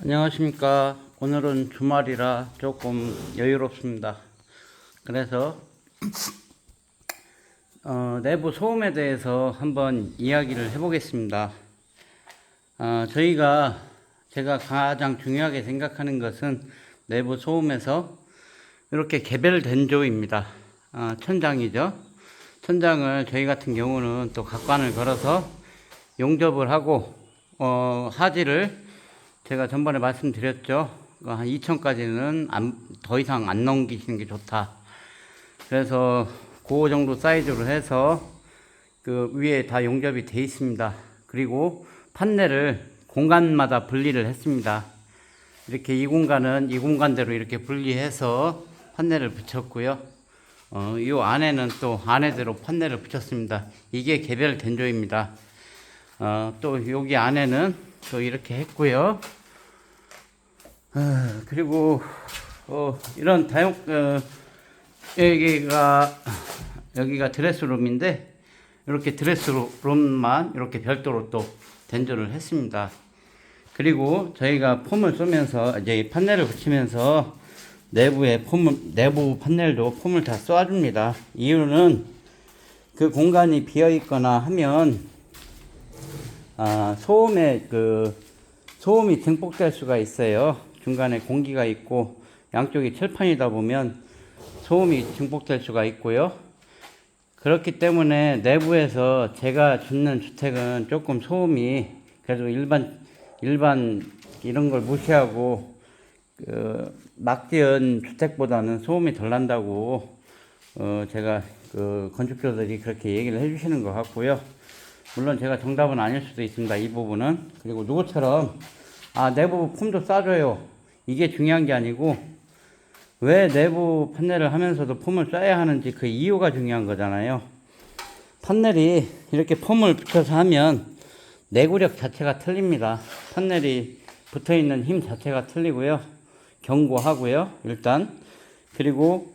안녕하십니까. 오늘은 주말이라 조금 여유롭습니다. 그래서 내부 소음에 대해서 한번 이야기를 해보겠습니다. 제가 가장 중요하게 생각하는 것은 내부 소음에서 이렇게 개별된 조입니다. 천장이죠. 천장을 저희 같은 경우는 또 각관을 걸어서 용접을 하고 하지를 제가 전번에 말씀드렸죠. 한 2천까지는 더 이상 안 넘기시는 게 좋다. 그래서 그 정도 사이즈로 해서 그 위에 다 용접이 돼 있습니다. 그리고 판넬을 공간마다 분리를 했습니다. 이렇게 이 공간은 이 공간대로 이렇게 분리해서 판넬을 붙였고요. 이 안에는 또 안에대로 판넬을 붙였습니다. 이게 개별된 조입니다. 또 여기 안에는 또 이렇게 했고요. 그리고 이런 여기가 드레스룸인데 이렇게 드레스룸만 이렇게 별도로 또 된조를 했습니다. 그리고 저희가 폼을 쏘면서 이제 판넬을 붙이면서 내부 판넬도 폼을 다 쏴줍니다. 이유는 그 공간이 비어 있거나 하면 소음이 증폭될 수가 있어요. 중간에 공기가 있고 양쪽이 철판이다 보면 소음이 증폭될 수가 있고요. 그렇기 때문에 내부에서 제가 짓는 주택은 조금 소음이 그래도 일반 이런 걸 무시하고 막 지은 주택보다는 소음이 덜 난다고 제가 건축주들이 그렇게 얘기를 해주시는 것 같고요. 물론 제가 정답은 아닐 수도 있습니다. 이 부분은. 그리고 누구처럼 내부 폼도 싸줘요. 이게 중요한 게 아니고 왜 내부 판넬을 하면서도 폼을 쏴야 하는지 그 이유가 중요한 거잖아요. 판넬이 이렇게 폼을 붙여서 하면 내구력 자체가 틀립니다. 판넬이 붙어있는 힘 자체가 틀리고요. 견고하고요. 그리고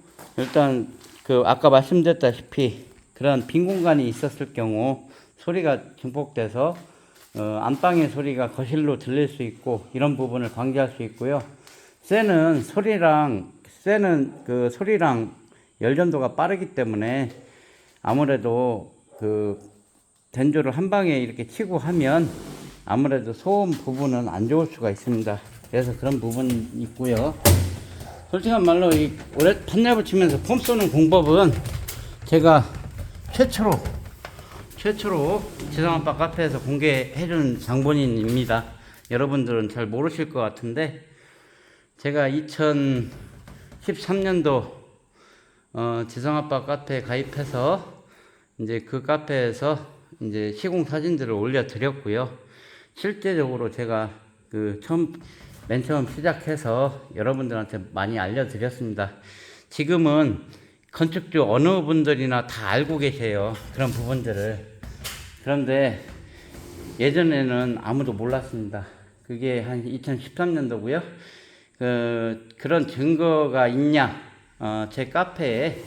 아까 말씀드렸다시피 그런 빈 공간이 있었을 경우 소리가 증폭돼서 안방의 소리가 거실로 들릴 수 있고 이런 부분을 방지할 수 있고요. 쇠는 소리랑 열전도가 빠르기 때문에 아무래도 된조를 한 방에 이렇게 치고 하면 아무래도 소음 부분은 안 좋을 수가 있습니다. 그래서 그런 부분이 있고요. 솔직한 말로 올해 판넬 붙이면서 폼 쏘는 공법은 제가 최초로 지상아빠 카페에서 공개해준 장본인입니다. 여러분들은 잘 모르실 것 같은데 제가 2013년도 지상아빠 카페에 가입해서 이제 그 카페에서 이제 시공 사진들을 올려드렸고요. 실제적으로 제가 맨 처음 시작해서 여러분들한테 많이 알려드렸습니다. 지금은 건축주 어느 분들이나 다 알고 계세요. 그런 부분들을. 그런데 예전에는 아무도 몰랐습니다. 그게 한 2013년도고요. 그런 증거가 있냐? 제 카페에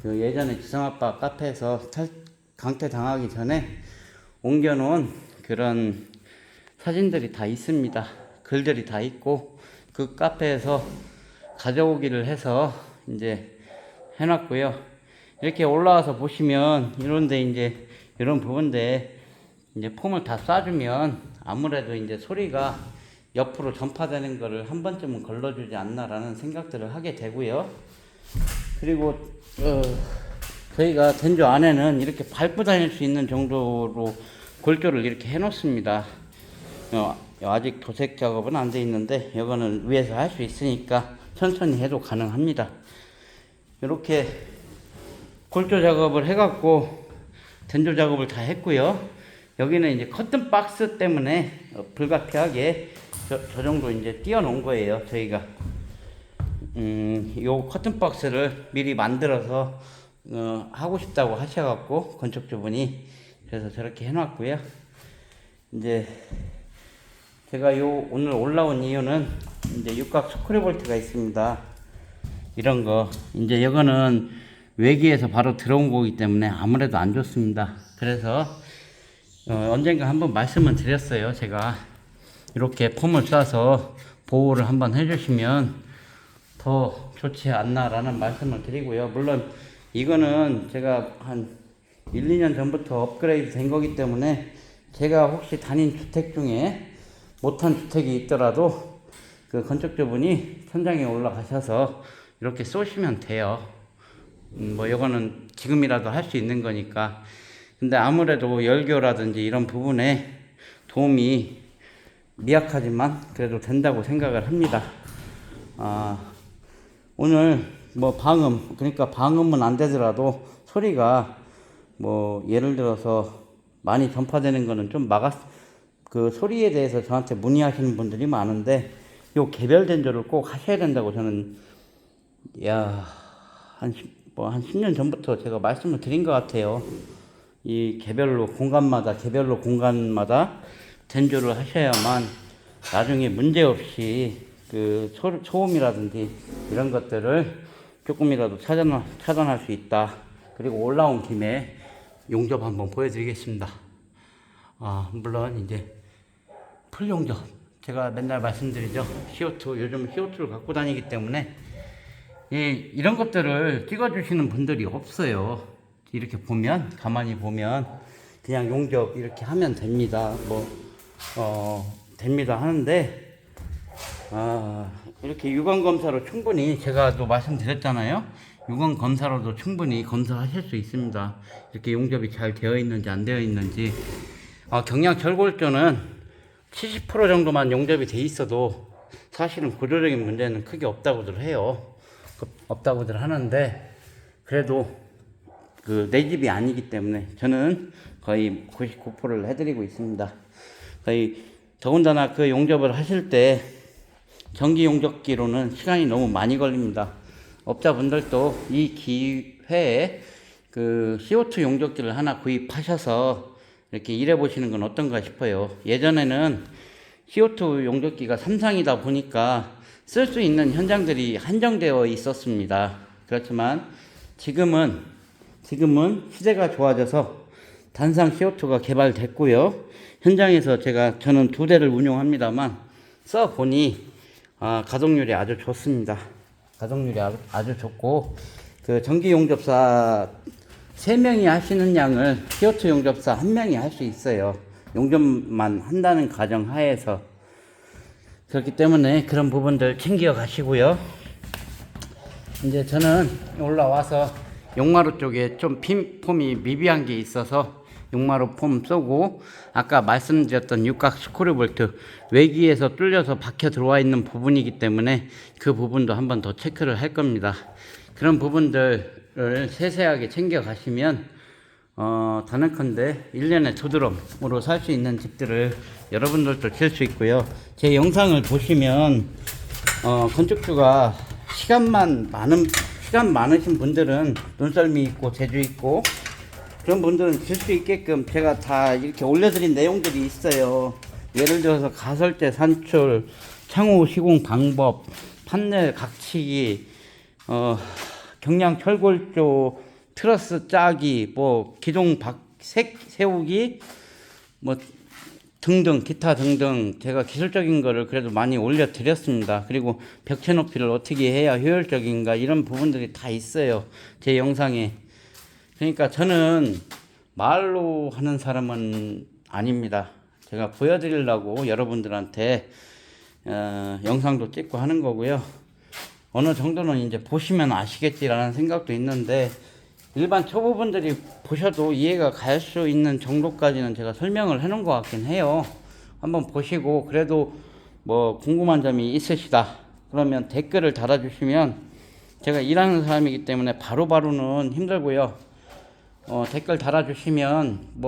예전에 지성아빠 카페에서 강퇴당하기 전에 옮겨놓은 그런 사진들이 다 있습니다. 글들이 다 있고 그 카페에서 가져오기를 해서 이제 해놨고요. 이렇게 올라와서 보시면 이런 부분에 이제 폼을 다 쏴주면 아무래도 이제 소리가 옆으로 전파되는 거를 한 번쯤은 걸러주지 않나라는 생각들을 하게 되고요. 그리고 저희가 된조 안에는 이렇게 밟고 다닐 수 있는 정도로 골조를 이렇게 해놓습니다. 아직 도색 작업은 안 돼 있는데 이거는 위에서 할 수 있으니까 천천히 해도 가능합니다. 이렇게 골조 작업을 해갖고 된조 작업을 다 했고요. 여기는 이제 커튼 박스 때문에 불가피하게 저 정도 이제 띄워 놓은 거예요. 저희가 요 커튼 박스를 미리 만들어서 하고 싶다고 하셔갖고 건축주분이 그래서 저렇게 해놨고요. 이제 제가 오늘 올라온 이유는 이제 육각 스크류볼트가 있습니다. 이런 거 이제 이거는 외기에서 바로 들어온 거기 때문에 아무래도 안 좋습니다. 그래서 언젠가 한번 말씀을 드렸어요. 제가 이렇게 폼을 싸서 보호를 한번 해주시면 더 좋지 않나라는 말씀을 드리고요. 물론 이거는 제가 한 1, 2년 전부터 업그레이드 된 거기 때문에 제가 혹시 다닌 주택 중에 못한 주택이 있더라도 그 건축주분이 천장에 올라가셔서 이렇게 쏘시면 돼요. 뭐 이거는 지금이라도 할 수 있는 거니까. 근데 아무래도 열교라든지 이런 부분에 도움이 미약하지만 그래도 된다고 생각을 합니다. 오늘 뭐 방음, 그러니까 방음은 안 되더라도 소리가 뭐 예를 들어서 많이 전파되는 거는 좀 그 소리에 대해서 저한테 문의하시는 분들이 많은데 요 개별된 조를 꼭 하셔야 된다고 저는 한 10년 전부터 제가 말씀을 드린 것 같아요. 이 개별로 공간마다 된조를 하셔야만 나중에 문제없이 그 소음이라든지 이런 것들을 조금이라도 차단할 수 있다. 그리고 올라온 김에 용접 한번 보여드리겠습니다. 물론 이제 풀 용접, 제가 맨날 말씀드리죠. CO2, 요즘 CO2를 갖고 다니기 때문에 이런 것들을 찍어주시는 분들이 없어요. 이렇게 보면, 가만히 보면 그냥 용접 이렇게 하면 됩니다. 됩니다 하는데 이렇게 유관검사로 충분히, 제가 또 말씀드렸잖아요. 유관검사로도 충분히 검사하실 수 있습니다. 이렇게 용접이 잘 되어 있는지 안 되어 있는지. 경량 철골조는 70% 정도만 용접이 돼 있어도 사실은 구조적인 문제는 크게 없다고들 해요. 없다고들 하는데 그래도 내 집이 아니기 때문에 저는 거의 99%를 해드리고 있습니다. 거의 더군다나 그 용접을 하실 때 전기 용접기로는 시간이 너무 많이 걸립니다. 업자분들도 이 기회에 그 CO2 용접기를 하나 구입하셔서 이렇게 일해 보시는 건 어떤가 싶어요. 예전에는 CO2 용접기가 삼상이다 보니까 쓸 수 있는 현장들이 한정되어 있었습니다. 그렇지만 지금은 시대가 좋아져서 단상 CO2가 개발됐고요. 현장에서 저는 2대를 운용합니다만 써보니 가동률이 아주 좋습니다. 가동률이 아주 좋고 그 전기 용접사 3명이 하시는 양을 CO2 용접사 1명이 할 수 있어요. 용접만 한다는 가정 하에서. 그렇기 때문에 그런 부분들 챙겨 가시고요. 이제 저는 올라와서 용마루 쪽에 좀 폼이 미비한 게 있어서 용마루 폼 쏘고, 아까 말씀드렸던 육각 스크류볼트 외기에서 뚫려서 박혀 들어와 있는 부분이기 때문에 그 부분도 한번 더 체크를 할 겁니다. 그런 부분들을 세세하게 챙겨 가시면 단언컨대 1년에 2드럼으로 살 수 있는 집들을 여러분들도 질 수 있고요. 제 영상을 보시면 건축주가 시간 많으신 분들은 눈썰미 있고 재주 있고 그런 분들은 질 수 있게끔 제가 다 이렇게 올려드린 내용들이 있어요. 예를 들어서 가설대 산출, 창호 시공 방법, 판넬 각치기, 경량 철골조, 트러스 짜기, 기둥 세우기, 등등, 기타 등등 제가 기술적인 거를 그래도 많이 올려드렸습니다. 그리고 벽체 높이를 어떻게 해야 효율적인가, 이런 부분들이 다 있어요. 제 영상에. 그러니까 저는 말로 하는 사람은 아닙니다. 제가 보여드리려고 여러분들한테 영상도 찍고 하는 거고요. 어느 정도는 이제 보시면 아시겠지라는 생각도 있는데, 일반 초보분들이 보셔도 이해가 갈 수 있는 정도까지는 제가 설명을 해 놓은 것 같긴 해요. 한번 보시고 그래도 궁금한 점이 있으시다 그러면 댓글을 달아주시면, 제가 일하는 사람이기 때문에 바로바로는 힘들고요. 댓글 달아주시면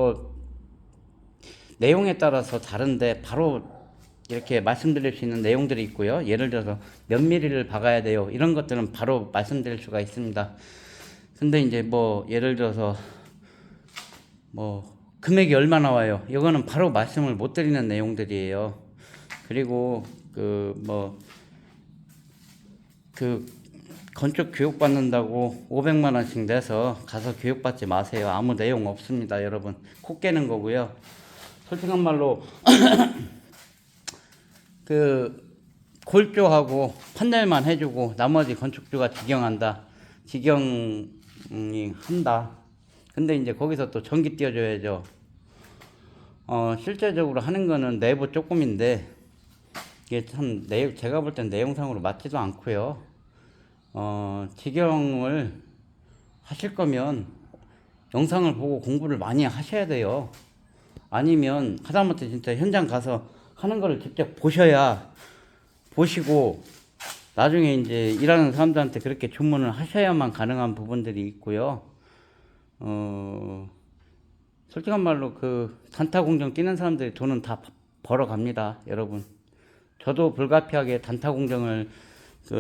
내용에 따라서 다른데 바로 이렇게 말씀드릴 수 있는 내용들이 있고요. 예를 들어서 몇 미리를 박아야 돼요, 이런 것들은 바로 말씀드릴 수가 있습니다. 근데 이제 예를 들어서 금액이 얼마 나와요, 이거는 바로 말씀을 못 드리는 내용들이에요. 그리고 건축 교육 받는다고 500만 원씩 내서 가서 교육 받지 마세요. 아무 내용 없습니다, 여러분. 코 깨는 거고요. 솔직한 말로 그 골조하고 판넬만 해주고 나머지 건축주가 직영한다. 직영이 한다. 근데 이제 거기서 또 전기 띄워줘야죠. 실제적으로 하는 거는 내부 조금인데 이게 참 제가 볼 땐 내용상으로 맞지도 않고요. 직영을 하실 거면 영상을 보고 공부를 많이 하셔야 돼요. 아니면 하다못해 진짜 현장 가서 하는 거를 직접 보시고 나중에 이제 일하는 사람들한테 그렇게 주문을 하셔야만 가능한 부분들이 있고요. 솔직한 말로 그 단타 공정 뛰는 사람들이 돈은 다 벌어 갑니다, 여러분. 저도 불가피하게 단타 공정을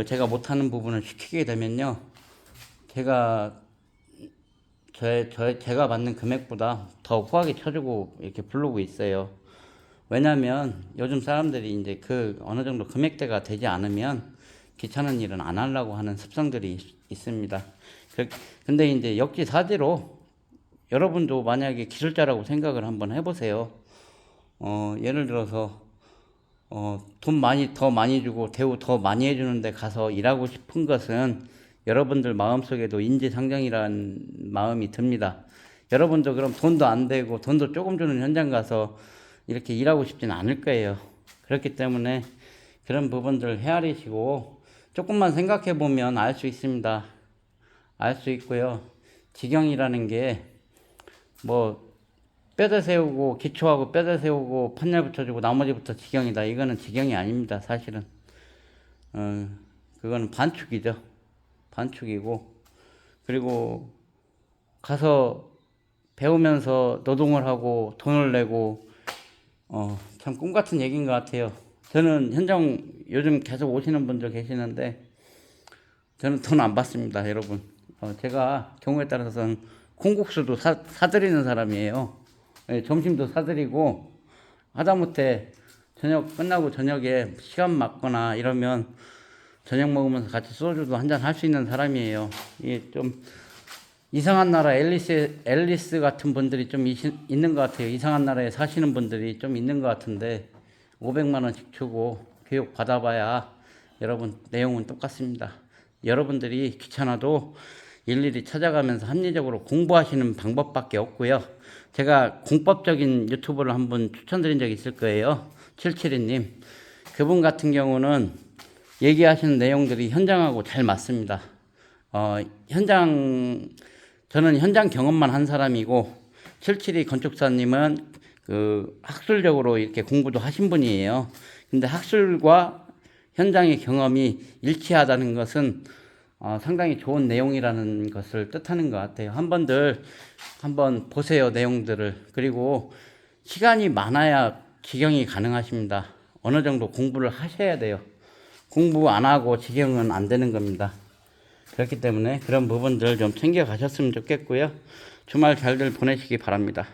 제가 못하는 부분을 시키게 되면요, 제가 받는 금액보다 더 후하게 쳐주고 이렇게 부르고 있어요. 왜냐면 요즘 사람들이 이제 어느 정도 금액대가 되지 않으면 귀찮은 일은 안 하려고 하는 습성들이 있습니다. 근데 이제 역지사지로 여러분도 만약에 기술자라고 생각을 한번 해보세요. 예를 들어서 돈 더 많이 주고 대우 더 많이 해주는데 가서 일하고 싶은 것은 여러분들 마음속에도 인지상정이라는 마음이 듭니다. 여러분도 그럼 돈도 안 되고 돈도 조금 주는 현장 가서 이렇게 일하고 싶지는 않을 거예요. 그렇기 때문에 그런 부분들을 헤아리시고 조금만 생각해 보면 알 수 있습니다. 알 수 있고요. 직영이라는 게 뭐 뼈대 세우고 기초하고 뼈대 세우고 판넬 붙여주고 나머지부터 직영이다. 이거는 직영이 아닙니다. 사실은 그거는 반축이죠. 반축이고, 그리고 가서 배우면서 노동을 하고 돈을 내고 참 꿈같은 얘기인 것 같아요. 저는 현장 요즘 계속 오시는 분들 계시는데 저는 돈 안 받습니다, 여러분. 제가 경우에 따라서는 콩국수도 사드리는 사람이에요. 점심도 사드리고, 하다못해 저녁 끝나고 저녁에 시간 맞거나 이러면 저녁 먹으면서 같이 소주도 한잔 할 수 있는 사람이에요. 이게 좀 이상한 나라 앨리스 같은 분들이 좀 있는 것 같아요. 이상한 나라에 사시는 분들이 좀 있는 것 같은데 500만 원씩 주고 교육 받아봐야 여러분 내용은 똑같습니다. 여러분들이 귀찮아도 일일이 찾아가면서 합리적으로 공부하시는 방법밖에 없고요. 제가 공법적인 유튜브를 한번 추천드린 적이 있을 거예요. 772님. 그분 같은 경우는 얘기하시는 내용들이 현장하고 잘 맞습니다. 저는 현장 경험만 한 사람이고, 772 건축사님은 학술적으로 이렇게 공부도 하신 분이에요. 근데 학술과 현장의 경험이 일치하다는 것은 상당히 좋은 내용이라는 것을 뜻하는 것 같아요. 한번 보세요, 내용들을. 그리고 시간이 많아야 직영이 가능하십니다. 어느 정도 공부를 하셔야 돼요. 공부 안 하고 직영은 안 되는 겁니다. 그렇기 때문에 그런 부분들 좀 챙겨 가셨으면 좋겠고요. 주말 잘들 보내시기 바랍니다.